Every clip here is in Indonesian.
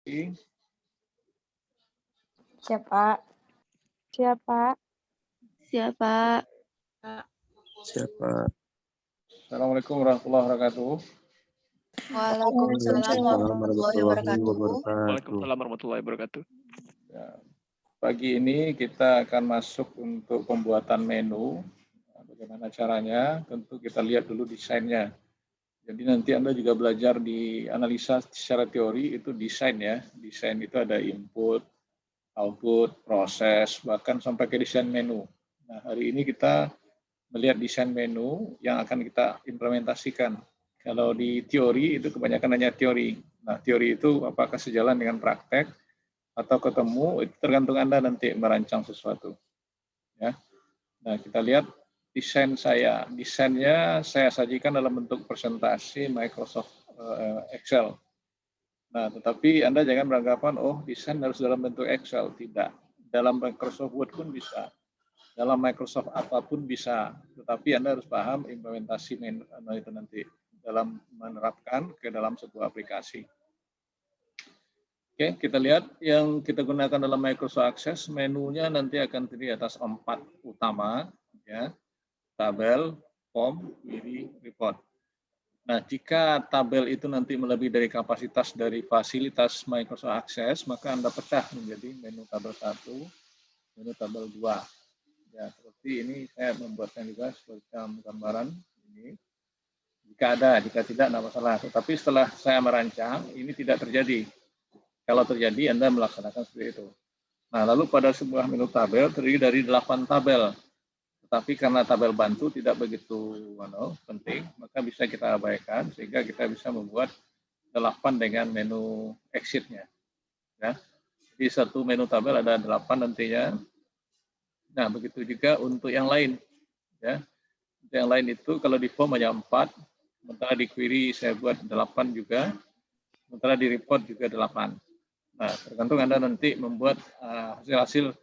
Siapa? Siapa? Siapa? Siapa? Assalamualaikum warahmatullahi wabarakatuh. Waalaikumsalam warahmatullahi wabarakatuh. Waalaikumsalam warahmatullahi wabarakatuh. Ya, pagi ini kita akan masuk untuk pembuatan menu. Bagaimana caranya? Tentu kita lihat dulu desainnya. Jadi nanti Anda juga belajar di analisa secara teori itu desain ya. Desain itu ada input, output, proses, bahkan sampai ke desain menu. Nah, hari ini kita melihat desain menu yang akan kita implementasikan. Kalau di teori itu kebanyakan hanya teori. Nah, teori itu apakah sejalan dengan praktek atau ketemu, itu tergantung Anda nanti merancang sesuatu. Ya. Nah, kita lihat desain saya. Desainnya saya sajikan dalam bentuk presentasi Microsoft Excel. Nah, tetapi Anda jangan beranggapan, oh desain harus dalam bentuk Excel. Tidak. Dalam Microsoft Word pun bisa. Dalam Microsoft apapun bisa. Tetapi Anda harus paham implementasi itu nanti dalam menerapkan ke dalam sebuah aplikasi. Oke, kita lihat yang kita gunakan dalam Microsoft Access, menunya nanti akan terdiri atas 4 utama, ya. Tabel, form, query, report. Nah, jika tabel itu nanti melebihi dari kapasitas dari fasilitas Microsoft Access, maka Anda pecah menjadi menu tabel 1, menu tabel 2. Ya, seperti ini saya membuatkan juga semacam gambaran ini. Jika ada, jika tidak, tidak masalah. Tetapi setelah saya merancang, ini tidak terjadi. Kalau terjadi, Anda melaksanakan seperti itu. Nah, lalu pada sebuah menu tabel terdiri dari 8 tabel. Tetapi karena tabel bantu tidak begitu penting, maka bisa kita abaikan sehingga kita bisa membuat 8 dengan menu exit-nya. Ya. Jadi satu menu tabel ada 8 nantinya. Nah, begitu juga untuk yang lain. Ya. Untuk yang lain itu kalau di form hanya 4, sementara di query saya buat 8 juga, sementara di report juga 8. Nah, tergantung Anda nanti membuat hasil-hasil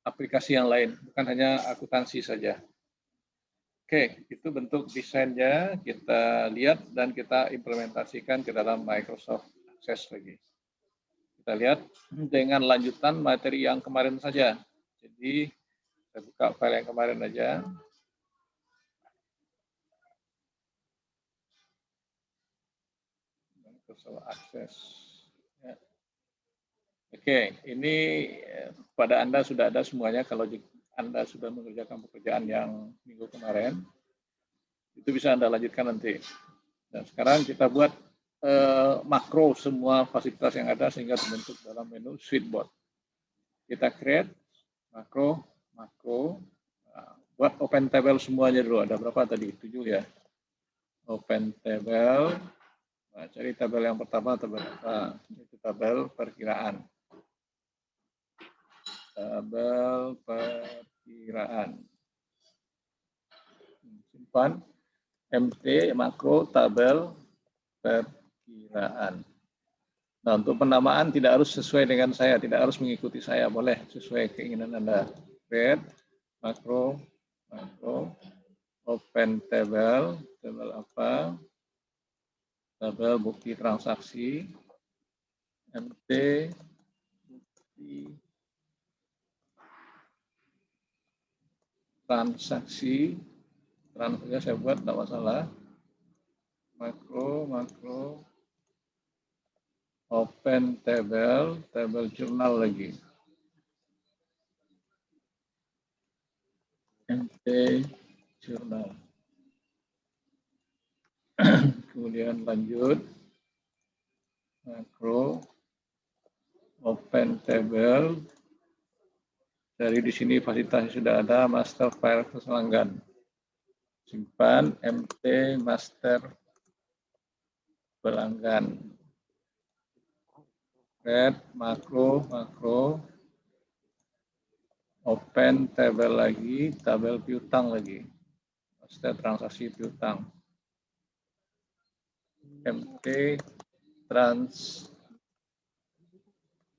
aplikasi yang lain, bukan hanya akuntansi saja. Oke, itu bentuk desainnya, kita lihat dan kita implementasikan ke dalam Microsoft Access lagi. Kita lihat dengan lanjutan materi yang kemarin saja. Jadi, saya buka file yang kemarin aja. Microsoft Access. Ya. Oke, ini pada Anda sudah ada semuanya. Kalau Anda sudah mengerjakan pekerjaan yang minggu kemarin, itu bisa Anda lanjutkan nanti. Dan sekarang kita buat makro semua fasilitas yang ada sehingga terbentuk dalam menu Switchboard. Kita create makro. Buat open table semuanya dulu. Ada berapa tadi? 7 ya. Open table. Nah, cari tabel yang pertama, tabel apa? Itu tabel perkiraan. Tabel perkiraan. Simpan. MT makro tabel perkiraan. Nah, untuk penamaan tidak harus sesuai dengan saya, tidak harus mengikuti saya, boleh sesuai keinginan Anda. Create makro, open table, tabel apa? Tabel bukti transaksi, MT bukti transaksi, saya buat tidak masalah. Makro, open table, tabel jurnal lagi. MT jurnal. Kemudian lanjut. Makro, open table. Dari di sini fasilitas sudah ada, master file pelanggan. Simpan MT master pelanggan. Create makro, open table lagi, tabel piutang lagi. Master transaksi piutang. MT trans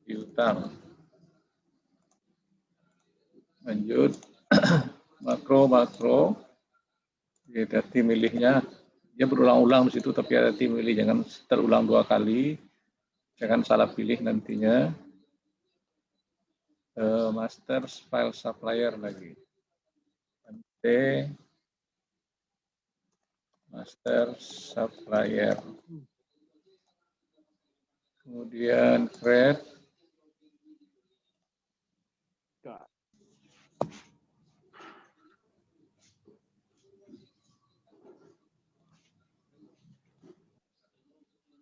piutang. Lanjut. Makro. Hati milihnya. Dia berulang-ulang di situ, tapi hati milih jangan terulang 2 kali. Jangan salah pilih nantinya. Master file supplier lagi. MT master supplier. Kemudian create.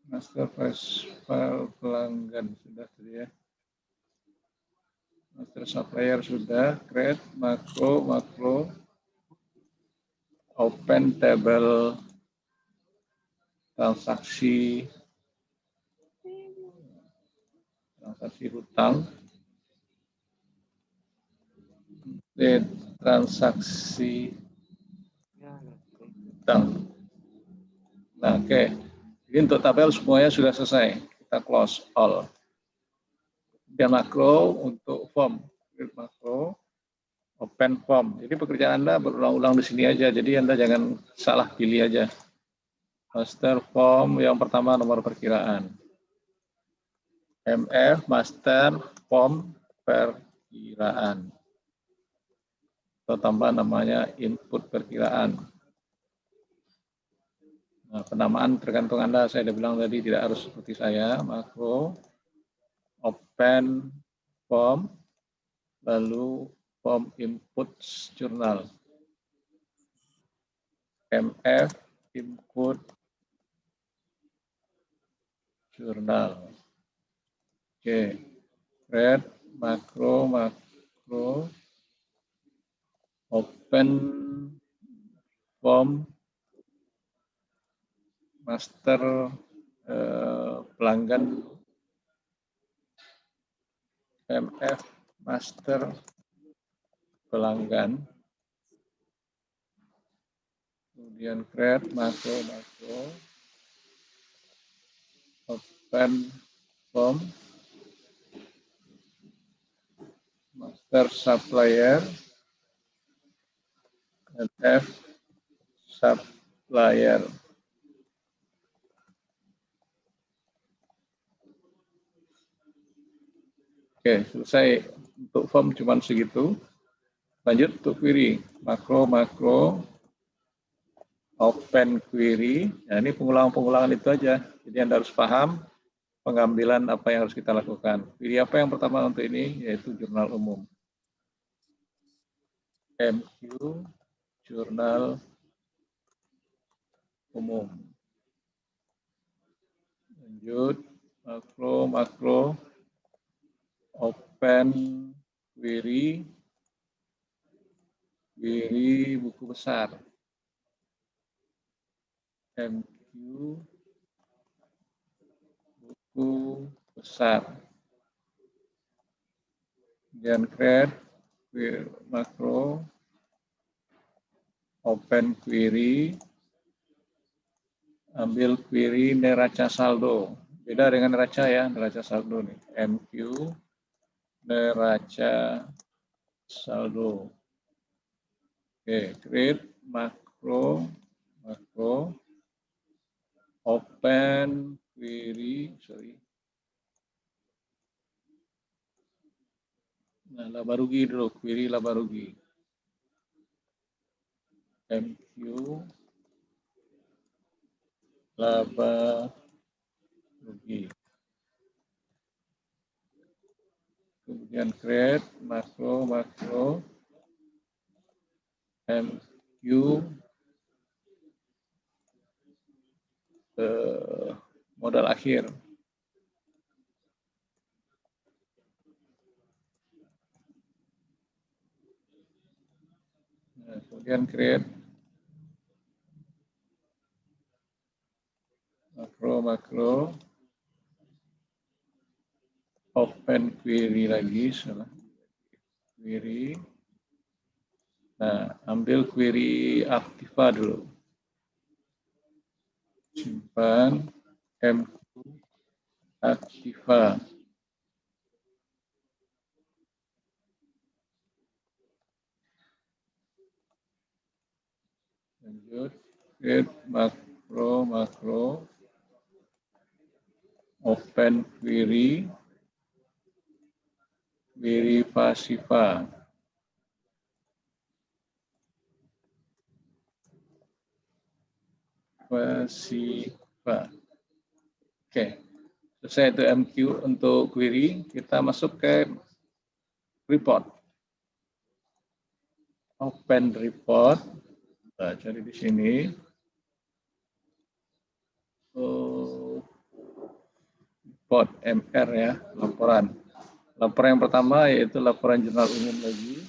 Master file pelanggan sudah tadi ya. Master supplier sudah, create makro open table transaksi hutang, transaksi hutang. Nah, oke. Jadi untuk tabel semuanya sudah selesai. Kita close all. Dan makro untuk form, makro open form. Jadi pekerjaan Anda berulang-ulang di sini aja. Jadi Anda jangan salah pilih aja. Master form yang pertama nomor perkiraan. MF master form perkiraan. Atau tambah namanya input perkiraan. Nah, penamaan tergantung Anda. Saya sudah bilang tadi tidak harus seperti saya. Makro open form lalu form input jurnal. MF input jurnal. Oke. Create makro open form master pelanggan MF master pelanggan, kemudian create makro open form master supplier MF supplier. Oke, selesai untuk form cuma segitu. Lanjut untuk query, makro open query. Nah, ini pengulangan itu aja. Jadi Anda harus paham pengambilan apa yang harus kita lakukan. Query apa yang pertama untuk ini? Yaitu jurnal umum. MQ jurnal umum. Lanjut, makro open query buku besar. MQ buku besar. Kemudian create makro open query, ambil query neraca saldo. Beda dengan neraca ya, neraca saldo nih. MQ neraca saldo. Oke, create makro open query, Nah, laba rugi dulu, query laba rugi. MQ laba rugi. Kemudian create makro MQ modal akhir. Nah, kemudian create makro open query lagi, salah query. Nah, ambil query Aktiva dulu. Simpan MQ Aktiva. Lanjut, create makro open query, query pasiva. Pasiva. Oke, selesai itu MQ untuk query. Kita masuk ke report. Open report. Kita cari di sini. Report MR ya, laporan. Laporan yang pertama yaitu laporan jurnal umum lagi.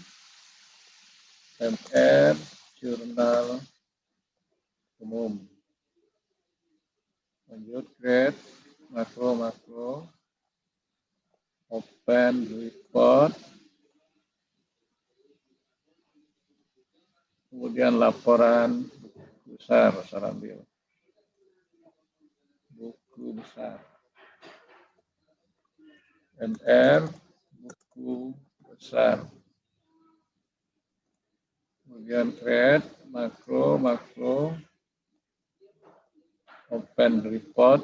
MR jurnal umum. Lanjut create makro open report, kemudian laporan besar, saya ambil buku besar, MR buku besar, kemudian create makro open report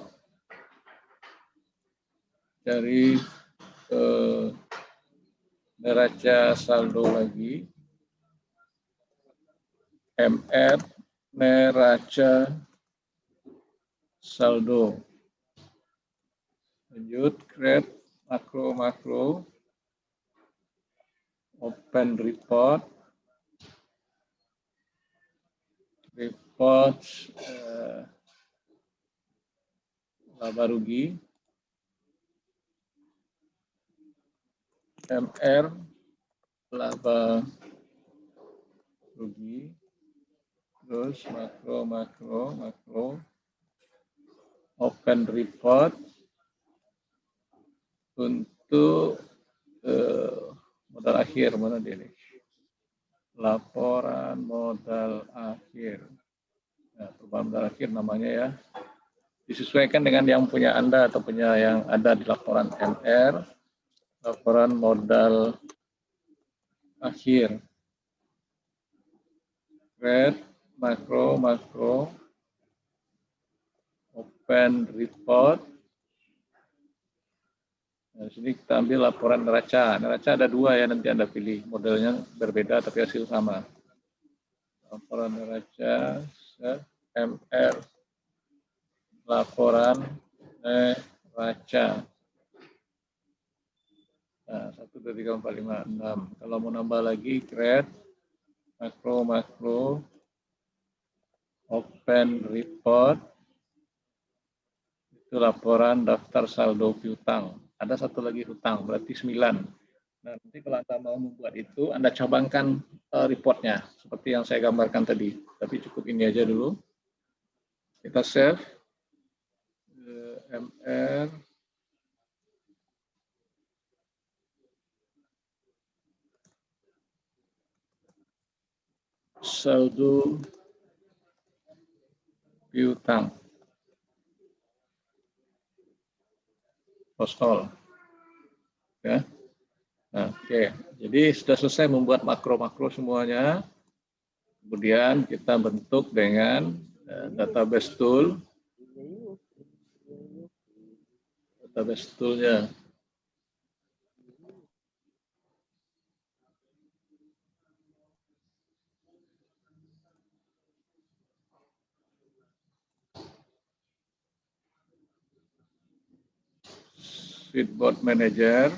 dari neraca saldo lagi, MR neraca saldo. Lanjut create makro open report laba rugi, MR laba rugi, terus makro open report untuk modal akhir, mana dia nih? Laporan modal akhir. Nah, perubahan modal akhir namanya ya. Disesuaikan dengan yang punya Anda atau punya yang ada di laporan MR, laporan modal akhir. Create makro open report. Nah, di sini kita ambil laporan neraca. Neraca ada dua ya, nanti Anda pilih. Modelnya berbeda tapi hasil sama. Laporan neraca MR. Laporan neraca. Nah, 1, 2, 3, 4, 5, 6. Kalau mau nambah lagi, create makro open report. Itu laporan daftar saldo piutang. Ada satu lagi hutang, berarti 9. Nah, nanti kalau Anda mau membuat itu, Anda cabangkan reportnya, seperti yang saya gambarkan tadi. Tapi cukup ini aja dulu. Kita save. MR. Saldo piutang. Postol. Ya. Nah, oke. Jadi sudah selesai membuat makro semuanya. Kemudian kita bentuk dengan database tool. Database toolnya. Feedboard Manager.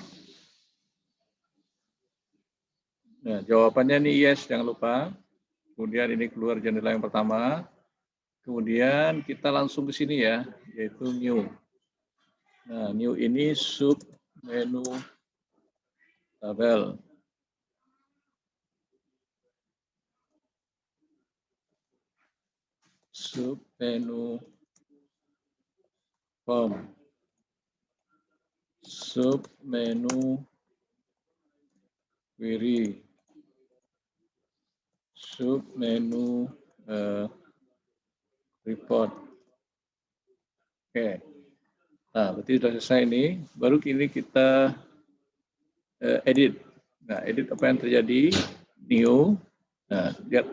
Nah, jawabannya nih yes, jangan lupa. Kemudian ini keluar jendela yang pertama. Kemudian kita langsung ke sini ya, yaitu new. Nah, new ini sub menu tabel. Sub menu form. Sub menu query. Sub menu report. Oke. Nah, berarti sudah selesai ini. Baru kini kita edit. Nah, edit apa yang terjadi? New. Nah, lihat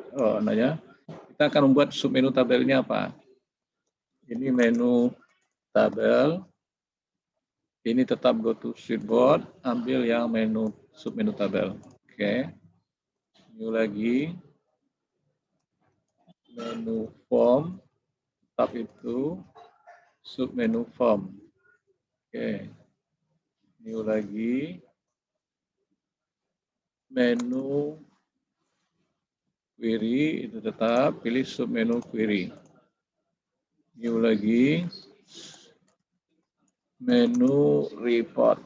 kita akan membuat submenu tabelnya apa? Ini menu tabel. Ini tetap go to switchboard, ambil yang menu submenu tabel. Oke. New lagi. Menu form, tetap itu submenu form. Oke. New lagi. Menu query itu tetap pilih submenu query. New lagi. Menu report.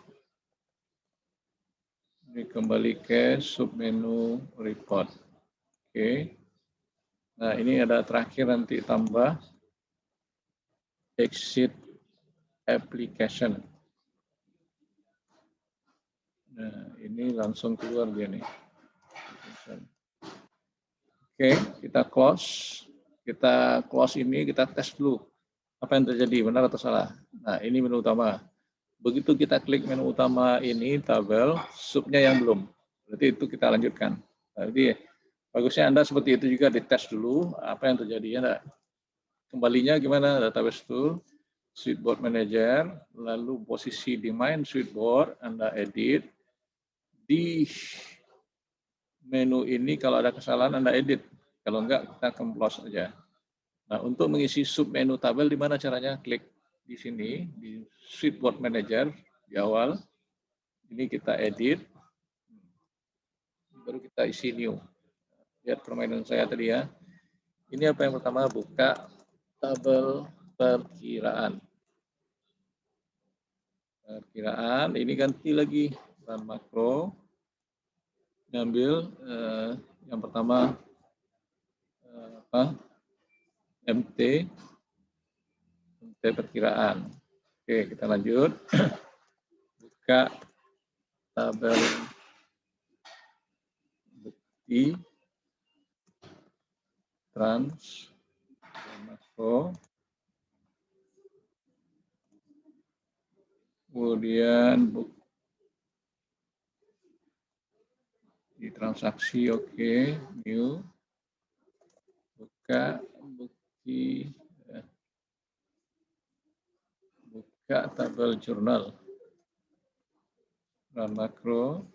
Ini kembali ke submenu report. Oke. Nah, ini ada terakhir nanti tambah exit application. Nah, ini langsung keluar dia nih. Oke, kita close. Kita close ini, kita tes dulu. Apa yang terjadi, benar atau salah? Nah, ini menu utama. Begitu kita klik menu utama ini, tabel, subnya yang belum. Berarti itu kita lanjutkan. Berarti bagusnya Anda seperti itu juga dites dulu, apa yang terjadi. Ya, enggak? Kembalinya gimana? Database tool, switchboard manager, lalu posisi di main switchboard, Anda edit. Di menu ini kalau ada kesalahan Anda edit. Kalau enggak, kita close aja. Nah, untuk mengisi submenu tabel, di mana caranya? Klik di sini, di switchboard manager, di awal. Ini kita edit, baru kita isi new. Lihat permainan saya tadi ya. Ini apa yang pertama? Buka tabel perkiraan. Perkiraan, ini ganti lagi. Run makro. Ngambil yang pertama MT perkiraan. Oke, kita lanjut. Buka tabel bukti trans makro. Kemudian di transaksi, oke, new. Buka bukti, buka tabel jurnal. Run makro.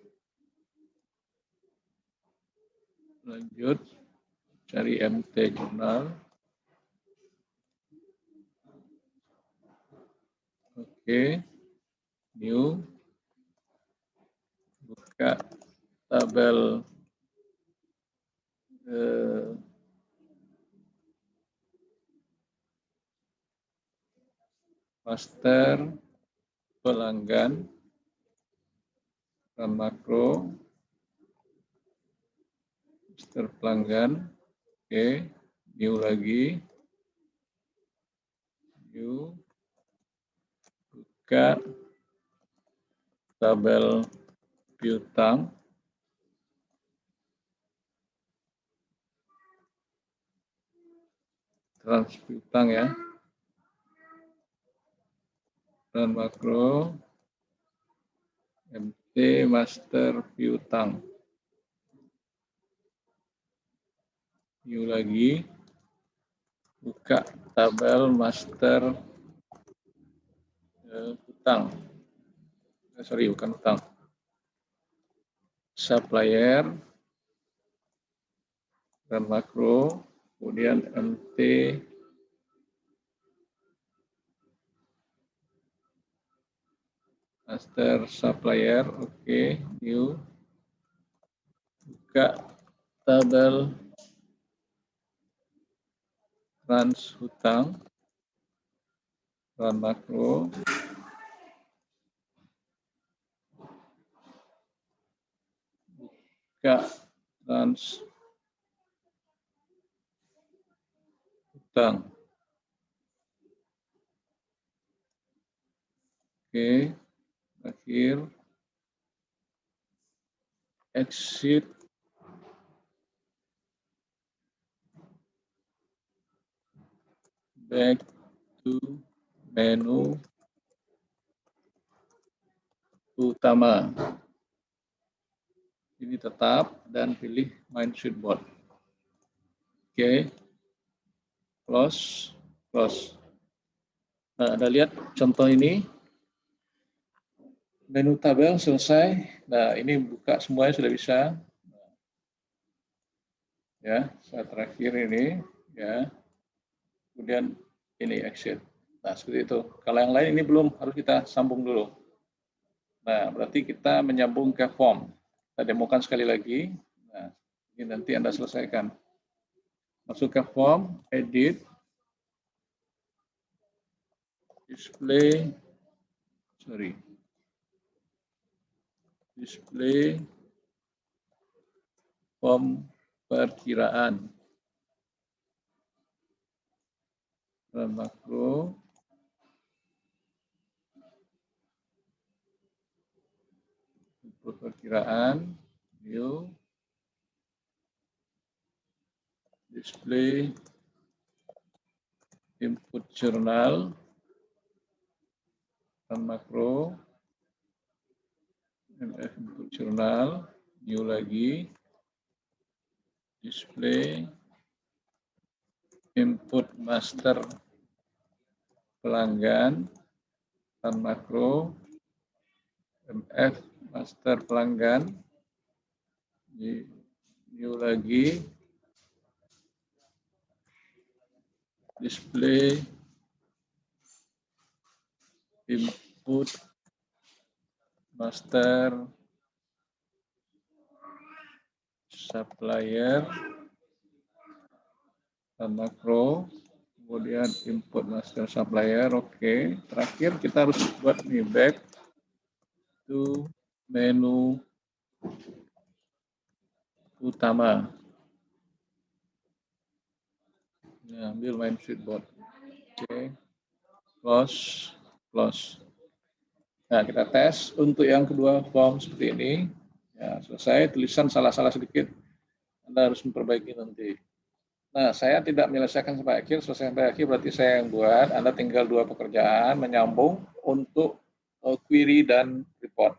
Lanjut, cari MT jurnal. Oke, new. Buka tabel master pelanggan. Run makro. Master pelanggan. Oke, new lagi. New. Buka tabel piutang. Trans piutang ya. Run makro. MT master piutang. New lagi. Buka tabel master utang. Sorry, bukan utang. Supplier. Dan makro. Kemudian MT master supplier. Oke, new. Buka tabel trans hutang. Run makro. Buka trans hutang. Oke, akhir. Exit. Back to menu utama. Ini tetap dan pilih main switchboard. Oke. Close. Close. Nah, Anda lihat contoh ini. Menu tabel selesai. Nah, ini buka semuanya sudah bisa. Ya, saat terakhir ini, ya. Kemudian ini exit. Nah, seperti itu. Kalau yang lain ini belum, harus kita sambung dulu. Nah, berarti kita menyambung ke form. Kita demokan sekali lagi. Nah, ini nanti Anda selesaikan. Masuk ke form, edit, display, display form perkiraan. Dan makro, perkiraan, new, display, input jurnal, dan makro, mf input jurnal, new lagi, display, input master pelanggan, dan makro, mf master pelanggan, new lagi, display, input master supplier, dan makro, kemudian input master supplier. Oke. Terakhir kita harus buat nih back to menu utama. Nah, ambil main switchboard. Oke. Close. Nah, kita tes untuk yang kedua form seperti ini. Ya, selesai. Tulisan salah-salah sedikit. Anda harus memperbaiki nanti. Nah, saya tidak menyelesaikan sampai akhir. Selesai sampai akhir berarti saya yang buat. Anda tinggal 2 pekerjaan menyambung untuk query dan report.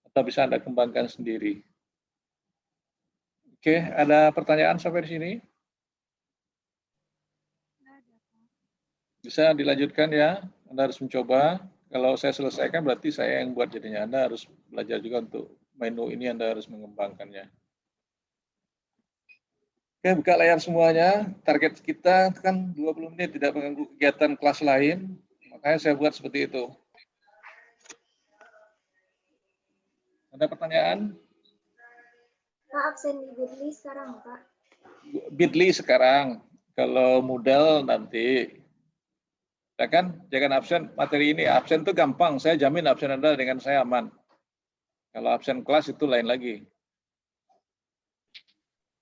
Atau bisa Anda kembangkan sendiri. Oke, ada pertanyaan sampai di sini? Bisa dilanjutkan ya. Anda harus mencoba. Kalau saya selesaikan berarti saya yang buat jadinya. Anda harus belajar juga untuk menu ini, Anda harus mengembangkannya. Oke, buka layar semuanya. Target kita kan 20 menit, tidak mengganggu kegiatan kelas lain. Makanya saya buat seperti itu. Ada pertanyaan? Pak, absen di Bitly sekarang, Pak? Bitly sekarang. Kalau Moodle nanti. Ya kan, jangan absen. Materi ini absen itu gampang. Saya jamin absen Anda dengan saya aman. Kalau absen kelas itu lain lagi.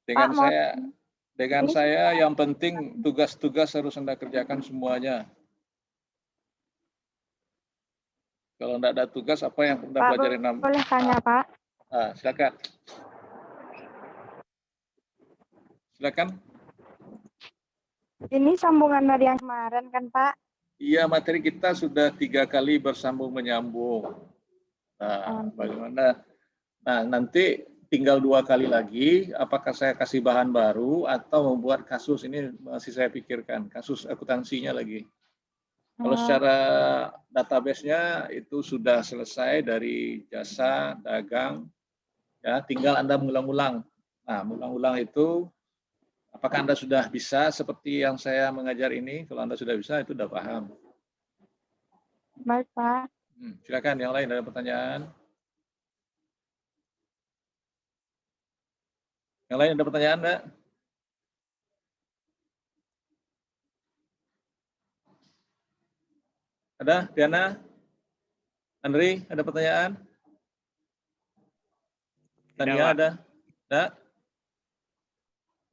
Dengan saya yang penting tugas-tugas harus Anda kerjakan semuanya. Kalau tidak ada tugas, apa yang Anda pelajari? Boleh tanya, Pak? Silakan. Silakan. Ini sambungan dari yang kemarin kan, Pak? Iya, materi kita sudah 3 kali bersambung menyambung. Nah, bagaimana? Nah, nanti tinggal 2 kali lagi. Apakah saya kasih bahan baru atau membuat kasus? Ini masih saya pikirkan. Kasus akuntansinya lagi. Kalau secara database-nya itu sudah selesai dari jasa, dagang. Ya, tinggal Anda mengulang-ulang. Nah, mengulang-ulang itu apakah Anda sudah bisa seperti yang saya mengajar ini? Kalau Anda sudah bisa, itu sudah paham. Baik, Pak. Silakan, yang lain ada pertanyaan? Yang lain ada pertanyaan, Mbak? Ada? Diana? Andri, ada pertanyaan? Tania ada? Enggak?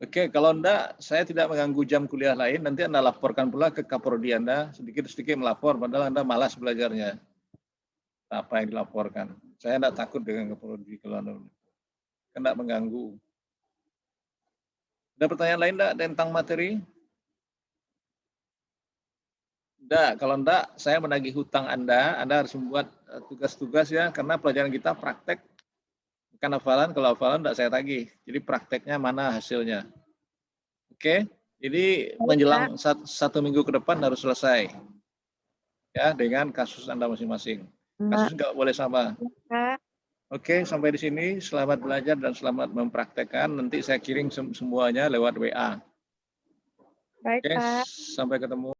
Oke, kalau enggak, saya tidak mengganggu jam kuliah lain. Nanti Anda laporkan pula ke Kaprodi Anda, sedikit-sedikit melapor, padahal Anda malas belajarnya. Apa yang dilaporkan. Saya enggak takut dengan Kaprodi kalau Anda enggak mengganggu. Ada pertanyaan lain enggak tentang materi? Enggak, kalau enggak, saya menagih hutang Anda harus membuat tugas-tugas ya, karena pelajaran kita praktek. Bukan hafalan, kalau hafalan enggak saya tagih. Jadi prakteknya mana hasilnya. Oke, jadi menjelang 1 minggu ke depan harus selesai. Ya, dengan kasus Anda masing-masing. Kasus nggak boleh sama. Pak. Oke, sampai di sini. Selamat belajar dan selamat mempraktekkan. Nanti saya kirim semuanya lewat WA. Baik, Oke, Pak. sampai ketemu.